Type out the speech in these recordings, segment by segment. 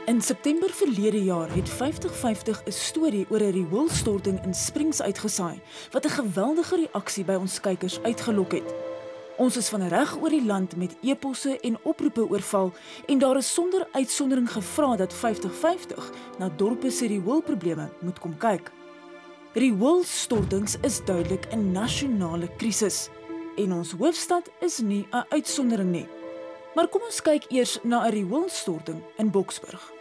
In September verlede jaar het 50-50 'n storie oor 'n rioolstorting in Springs uitgesaai, wat 'n geweldige reaksie by ons kykers uitgelok het. Ons is van reg oor die land met e-posse en oproepe oorval en daar is sonder uitsondering gevra dat 50-50 na dorpe se rioolprobleme moet kom kyk. Rioolstortings is duidelik 'n nasionale krisis en ons hoofstad is nie 'n uitsondering nie. Maar kom ons kyk eers na 'n rioolstorting in Boksburg.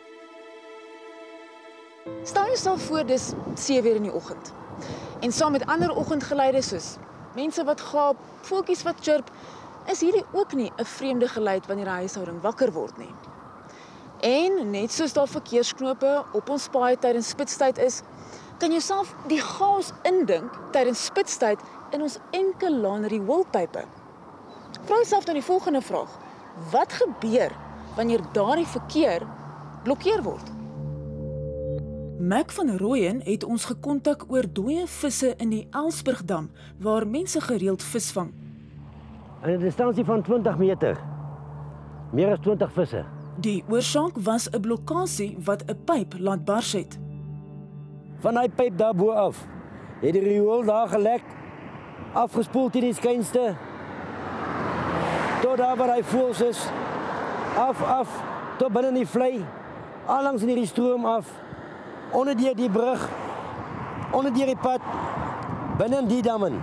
Stel jouself voor dis 7:00 in die oggend. En saam met ander oggendgeluide soos mense wat gaap, voeltjies wat chirp, is hierdie ook nie 'n vreemde geluid wanneer 'n huishouding wakker word nie. En net soos daar verkeersknope op ons paaie tydens spitstyd is, kan jy self die chaos indink tydens spitstyd in ons enkelaan rioolpype. Vra jouself dan die volgende vraag: wat gebeur wanneer daardie verkeer blokkeer word? Mac van Rooyen het ons gekontak oor dooie visse in die Elsburgdam, waar mense gereeld vis vang. In 'n distansie van 20 meter. Meer as 20 visse. Die oorsaak was 'n blokkade wat 'n pyp laat bars het. Van die pyp daarbo af het die riool daar gelek, afgespoel teen die skynste, tot daar waar hy voels is, af, tot binne in die vlei, allangs in hierdie stroom af, onder die brug, onder die pad, binne in die dammen.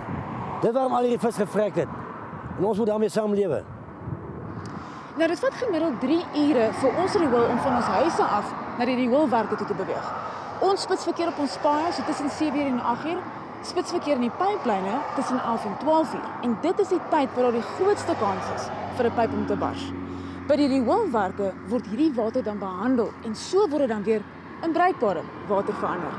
Dit waarom al hierdie vis gevrek het. En ons moet daarmee saamlewe. Nou, dit vat gemiddeld 3 ure vir ons riool om van ons huise af na die rioolwerke toe te beweeg. Ons spitsverkeer op ons paaie so tussen 7:00 en 8:00, spitsverkeer in die pyplyne tussen 11 en 12:00. En dit is die tyd waar daar die grootste kans is vir 'n pyp om te bars. By die rioolwerke word hierdie water dan behandel en so word dit dan weer in bruikbare water verander.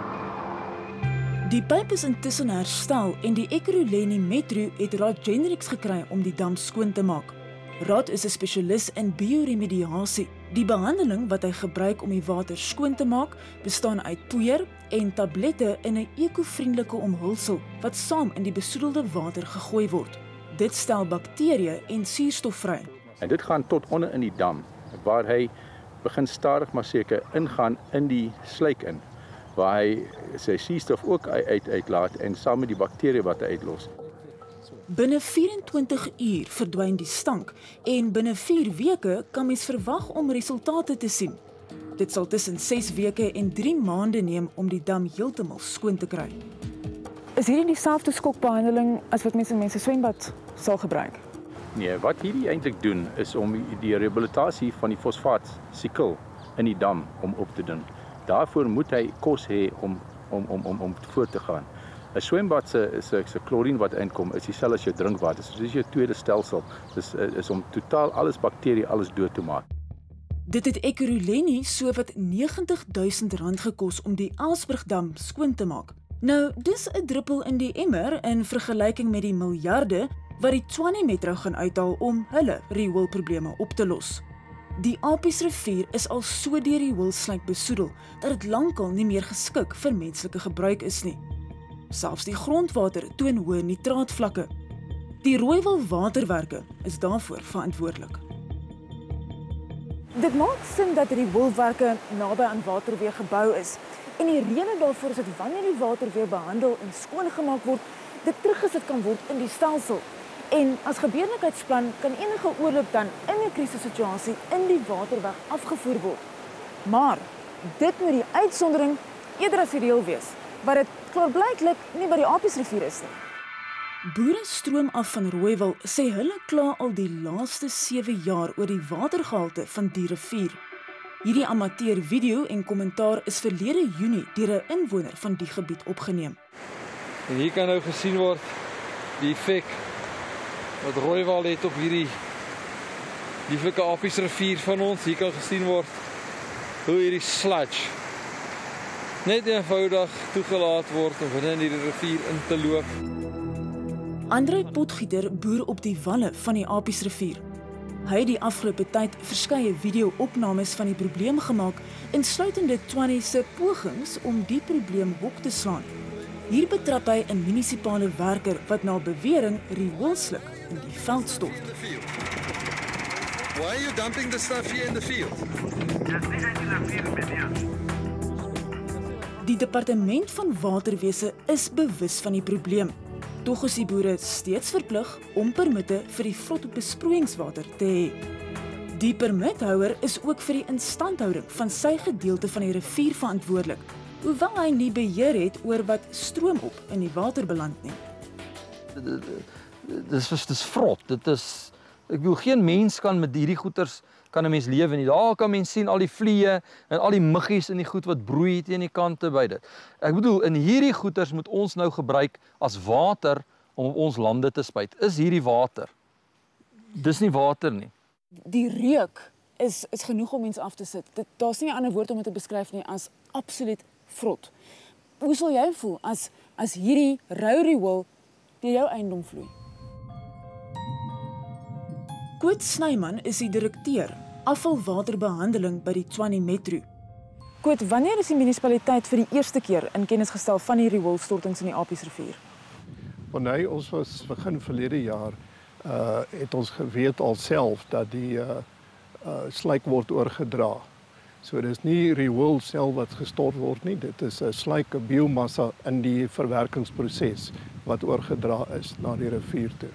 Die pyp is intussen herstel en die Ekurhuleni Metro het Raad Genrix gekry om die dam skoon te maak. Raad is 'n spesialis in bioremediasie. Die behandeling wat hy gebruik om die water skoon te maak, bestaan uit poeier en tablette in 'n ekovriendelike omhulsel wat saam in die besoedelde water gegooi word. Dit stel bakterieë en suurstof vry. En dit gaan tot onder in die dam, waar hy begin stadig maar seker ingaan in die sluik in, waar hy sy suurstof ook uitlaat en saam met die bakterieë wat hy uitlos. Binne 24 uur verdwyn die stank en binne 4 weke kan mens verwag om resultate te sien. Dit sal tussen 6 weke en 3 maande neem om die dam heeltemal skoon te kry. Is hierdie dieselfde skokbehandeling as wat mense in mense swembad sal gebruik? Nee, wat hierdie eintlik doen is om die rehabilitasie van die fosfaatsikkel in die dam om op te doen. Daarvoor moet hy kos hê om voort te gaan. 'n Swembad se klorien wat inkom is dieselfde as jou drinkwater. So dis jou tweede stelsel. Dis is om totaal alles bakterieë alles dood te maak. Dit het Ekurhuleni sowat R90.000 gekos om die Elsburgdam skoon te maak. Nou, dis 'n druppel in die emmer in vergelyking met die miljarde wat die Tshwane Metro gaan uithaal om hulle rioolprobleme op te los. Die Apiesrivier is al so deur rioolslyk besoedel dat dit lankal nie meer geskik vir menslike gebruik is nie. Selfs die grondwater toon hoë nitraatvlakke. Die Rooiwal Waterwerke is daarvoor verantwoordelik. Dit maak sin dat rioolwerke naby aan waterweë gebou is. En die rede daarvoor is dat wanneer die water weer behandel en skoongemaak word, dit teruggesit kan word in die stelsel. En as gebeurlikheidsplan kan enige oorloop dan in 'n krisissituasie in die waterweg afgevoer word. Maar dit moet die uitsondering eerder as die reël wees, wat dit klaarblyklik nie by die Apiesrivier is nie. Boere stroom af van Rooiwal sê hulle kla al die laaste 7 jaar oor die watergehalte van die rivier. Hierdie amateur video en kommentaar is verlede Junie deur 'n inwoner van die gebied opgeneem. En hier kan nou gesien word die effek wat Rooiwal het op hierdie lieflike Apiesrivier van ons. Hier kan gesien word hoe hierdie sludge net eenvoudig toegelaat word om binne in die rivier in te loop. Andrei Potgieter boer op die walle van die Apiesrivier. Hy het die afgelope tyd verskeie video-opnames van die probleem gemaak, insluitende Tshwane se pogings om die probleem hok te slaan. Hier betrap hy 'n munisipale werker wat na bewering rioolsluk in die veld stort. Why are you dumping the stuff here in the field? Die departement van waterwese is bewus van die probleem. Tog is die boere steeds verplig om permitte vir die vrot besproeiingswater te hê. Die permithouer is ook vir die instandhouding van sy gedeelte van die rivier verantwoordelik, hoewel hy nie beheer het oor wat stroomop in die water beland nie. Dis vrot. Dit is, ek bedoel, geen mens kan met hierdie goeters kan 'n mens lewe nie. Daar kan mens sien al die vliee en al die muggies in die goed wat broei teen die kante by dit. Ek bedoel, in hierdie goeters moet ons nou gebruik as water om op ons lande te spuit. Is hierdie water? Dis nie water nie. Die reuk is genoeg om mense af te sit. Daar's nie 'n ander woord om dit te beskryf nie as absoluut vrot. Hoe sal jy voel as hierdie rou riool deur jou eiendom vloei? Koet Snyman is die direkteur afvalwaterbehandeling by die Tshwane Metro. Koet, wanneer is die munisipaliteit vir die eerste keer in kennis gestel van die rioolstortings in die Apiesrivier? Wanneer ons was begin verlede jaar, het ons geweet alself dat die slyk word oorgedra. So dis nie riool self wat gestort word nie, dit is 'n slyk, 'n biomassa in die verwerkingsproses wat oorgedra is na die rivier toe.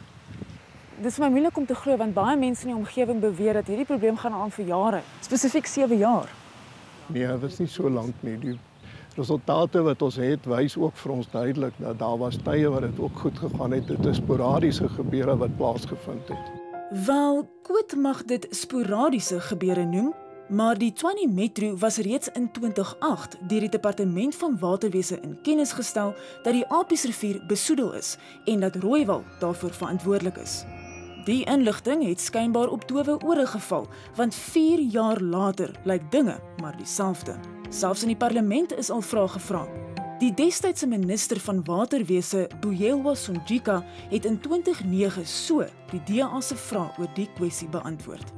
Dit is my moeilik om te glo want baie mense in die omgewing beweer dat hierdie probleem gaan aan vir jare, spesifiek 7 jaar. Nee, dit is nie so lank nie. Die resultate wat ons het wys ook vir ons duidelik dat daar was tye wat dit ook goed gegaan het. Dit is sporadiese gebeure wat plaasgevind het. Wel, Koet mag dit sporadiese gebeure noem, maar die Tshwane Metro was reeds in 2008 deur die departement van waterwese in kennis gestel dat die Apiesrivier besoedel is en dat Rooiwal daarvoor verantwoordelik is. Die inligting het skynbaar op dowe ore geval, want 4 jaar later lyk dinge maar dieselfde. Selfs in die parlement is al vrae gevra. Die destydse minister van waterwese, Boyelwa Sonjika, het in 2009 so die DA se vraag oor die kwessie beantwoord.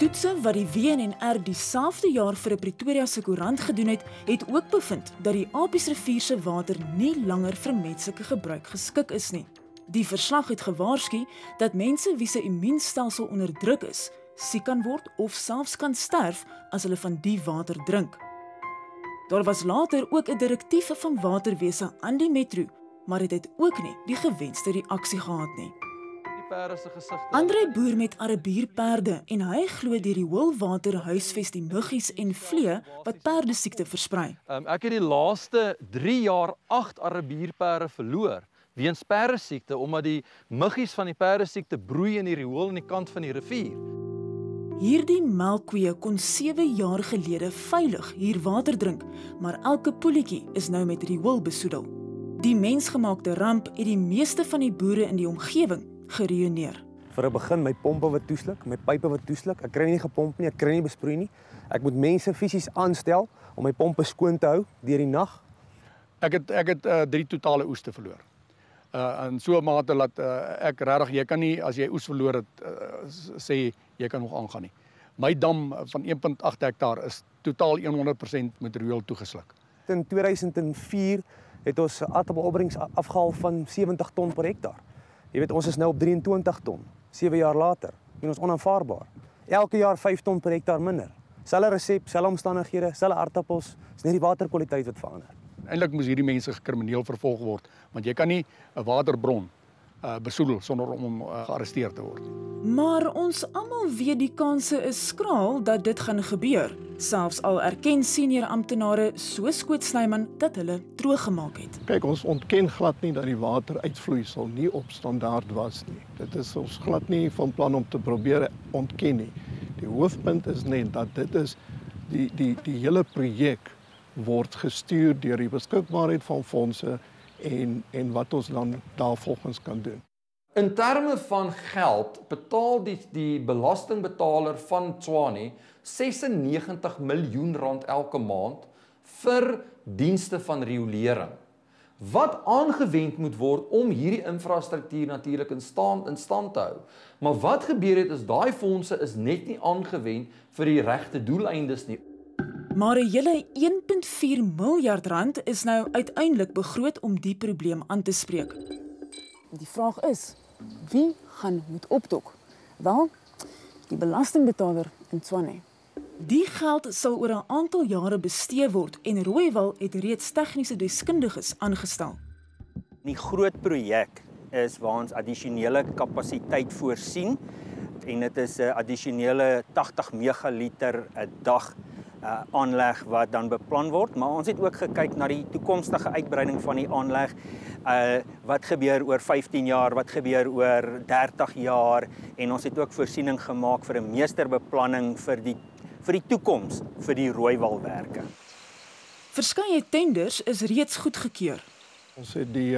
Toetse wat die WNR dieselfde jaar vir 'n Pretoria se koerant gedoen het ook bevind dat die Apiesrivier se water nie langer vir menslike gebruik geskik is nie. Die verslag het gewaarsku dat mense wie se immuunstelsel onderdruk is, siek kan word of selfs kan sterf as hulle van die water drink. Daar was later ook 'n direktief van waterwese aan die metro, maar dit het ook nie die gewenste reaksie gehad nie. André boer met Arabierperde en hy glo die rioolwater huisves die muggies en vliee wat perdesiekte versprei. Ek het die laaste 3 jaar 8 Arabierperde verloor weens perdesiekte omdat die muggies van die perdesiekte broei in die riool aan die kant van die rivier. Hierdie melkkoeie kon 7 jaar gelede veilig hier water drink, maar elke poeltjie is nou met riool besoedel. Die mensgemaakte ramp het die meeste van die boere in die omgewing geruïneer. Vir 'n begin my pompe wat toesluk, my pype wat toesluk. Ek kry nie gepomp nie, ek kry nie besproei nie. Ek moet mense fisies aanstel om my pompe skoon te hou deur die nag. Ek het 3 totale oeste verloor. In so 'n mate dat ek regtig jy kan nie as jy oes verloor het sê jy kan nog aangaan nie. My dam van 1.8 hektaar is totaal 100% met riool toegesluk. In 2004 het ons aardappelopbrengs afgehaal van 70 ton per hektaar. Jy weet, ons is nou op 23 ton, 7 jaar later. Dit is onaanvaarbaar. Elke jaar 5 ton per hektaar minder. Selfe resep, selfe omstandighede, selfe aardappels, is net die waterkwaliteit wat verander. Eintlik moes hierdie mense gekrimineel vervolg word, want jy kan nie 'n waterbron besoedel sonder om hom gearresteer te word. Maar ons almal weet die kanse is skraal dat dit gaan gebeur, selfs al erken senior amptenare soos Koet Snyman dat hulle droog gemaak het. Kyk, ons ontken glad nie dat die wateruitvloeisel nie op standaard was nie. Dit is ons glad nie van plan om te probeer ontken nie. Die hoofpunt is net dat dit is die hele projek word gestuur deur die beskikbaarheid van fondse en wat ons dan daarvolgens kan doen. In terme van geld betaal die belastingbetaler van Tshwane 96 miljoen rand elke maand vir dienste van riolering. Wat aangewend moet word om hierdie infrastruktuur natuurlik in stand te hou. Maar wat gebeur het is daai fondse is net nie aangewend vir die regte doeleindes nie. Maar 'n hele 1,4 miljard rand is nou uiteindelik begroot om die probleem aan te spreek. Die vraag is, wie gaan moet opdok? Wel, die belastingbetaler in Tshwane. Die geld sal oor 'n aantal jare bestee word en Rooiwal het reeds tegniese deskundiges aangestel. Die groot projek is waar ons addisionele kapasiteit voorsien en dit is 'n addisionele 80 megaliter 'n dag aanleg wat dan beplan word, maar ons het ook gekyk na die toekomstige uitbreiding van die aanleg. Wat gebeur oor 15 jaar, wat gebeur oor 30 jaar en ons het ook voorsiening gemaak vir 'n meesterbeplanning vir die toekoms vir die Rooiwalwerke. Verskeie tenders is reeds goedgekeur. Ons het die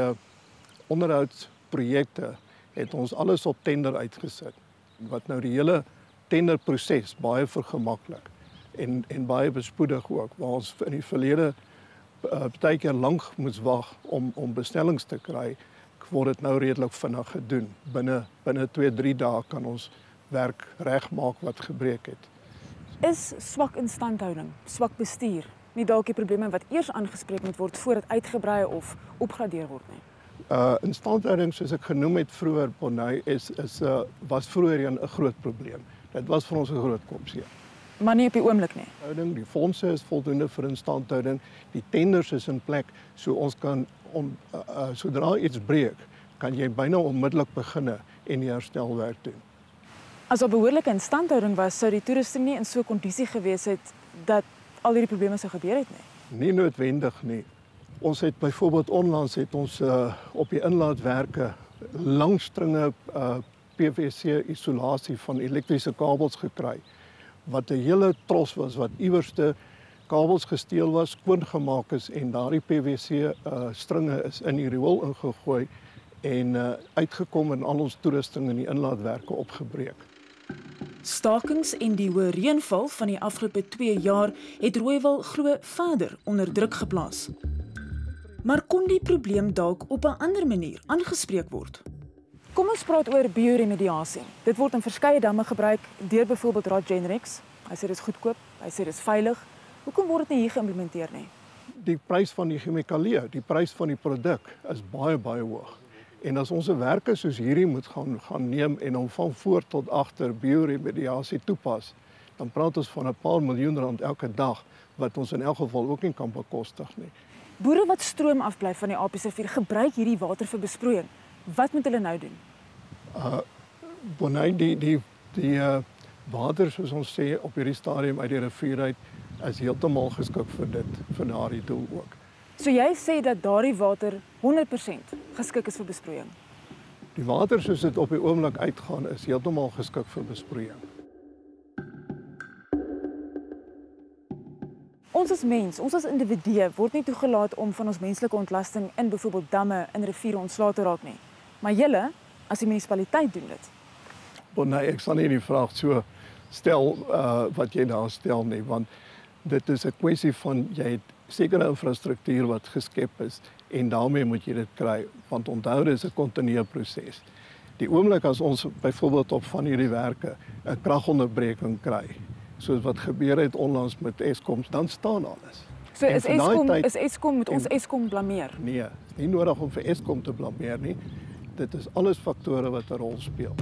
onderhoudsprojekte het ons alles op tender uitgesit wat nou die hele tenderproses baie vergemaklik en baie bespoedig ook, waar ons in die verlede baie keer lank moes wag om bestellings te kry, word dit nou redelik vinnig gedoen. Binne 2-3 dae kan ons werk regmaak wat gebreek het. Is swak instandhouding, swak bestuur, nie dalk die probleme wat eers aangespreek moet word voordat uitgebrei of opgradeer word nie? Instandhouding, soos ek genoem het vroeër, Bonnie, was vroeër 'n groot probleem. Dit was vir ons 'n groot kopseer. Maar nie op die oomblik nie. Die fondse is voldoende vir instandhouding, die tenders is in plek, so ons kan sodra iets breek, kan jy byna onmiddellik begin en die herstelwerk doen. As daar behoorlike instandhouding was, sou die toerusting nie in so 'n kondisie gewees het dat al hierdie probleme sou gebeur het nie. Nie noodwendig nie. Ons het byvoorbeeld onlangs op die inlaatwerke langstringe PVC isolasie van elektriese kabels gekry, wat 'n hele tros was wat iewerste kabels gesteel was, skoongemaak is en daardie PVC stringe is in die riool ingegooi en uitgekom en al ons toerusting in die inlaatwerke opgebreek. Stakings en die hoë reënval van die afgelope 2 jaar het Rooiwal glo verder onder druk geplaas. Maar kon die probleem dalk op 'n ander manier aangespreek word? Kom ons praat oor bioremediasie. Dit word in verskeie damme gebruik deur byvoorbeeld Rod Genrix. Hy sê dit is goedkoop, hy sê dit is veilig. Hoekom word dit nie hier geïmplementeer nie? Die prys van die chemikalieë, die prys van die produk is baie hoog. En as ons 'n werke soos hierdie moet gaan neem en hom van voor tot agter bioremediasie toepas, dan praat ons van 'n paar miljoen rand elke dag wat ons in elk geval ook nie kan bekostig nie. Boere wat stroom afbly van die Apiesrivier gebruik hierdie water vir besproeiing. Wat moet hulle nou doen? Bonnie, die water soos ons sê op hierdie stadium uit die rivier uit is heeltemal geskik vir daardie doel ook. So jy sê dat daardie water 100% geskik is vir besproeiing? Die water soos dit op die oomblik uitgaan is heeltemal geskik vir besproeiing. Ons as mens, ons as individue word nie toegelaat om van ons menslike ontlasting in byvoorbeeld damme en riviere ontslae te raak nie. Maar julle, as die munisipaliteit doen dit. Bonnie, ek sal nie die vraag so stel wat jy daar stel nie, want dit is 'n kwessie van jy het sekere infrastruktuur wat geskep is en daarmee moet jy dit kry, want onthou dit is 'n kontinuerlike proses. Die oomblik as ons byvoorbeeld op van hierdie werke 'n kragonderbreking kry, soos wat gebeur het onlangs met Eskom, dan staan alles. So is Eskom moet ons Eskom blameer? Nee, is nie nodig om vir Eskom te blameer nie. Dit is alles faktore wat 'n rol speel.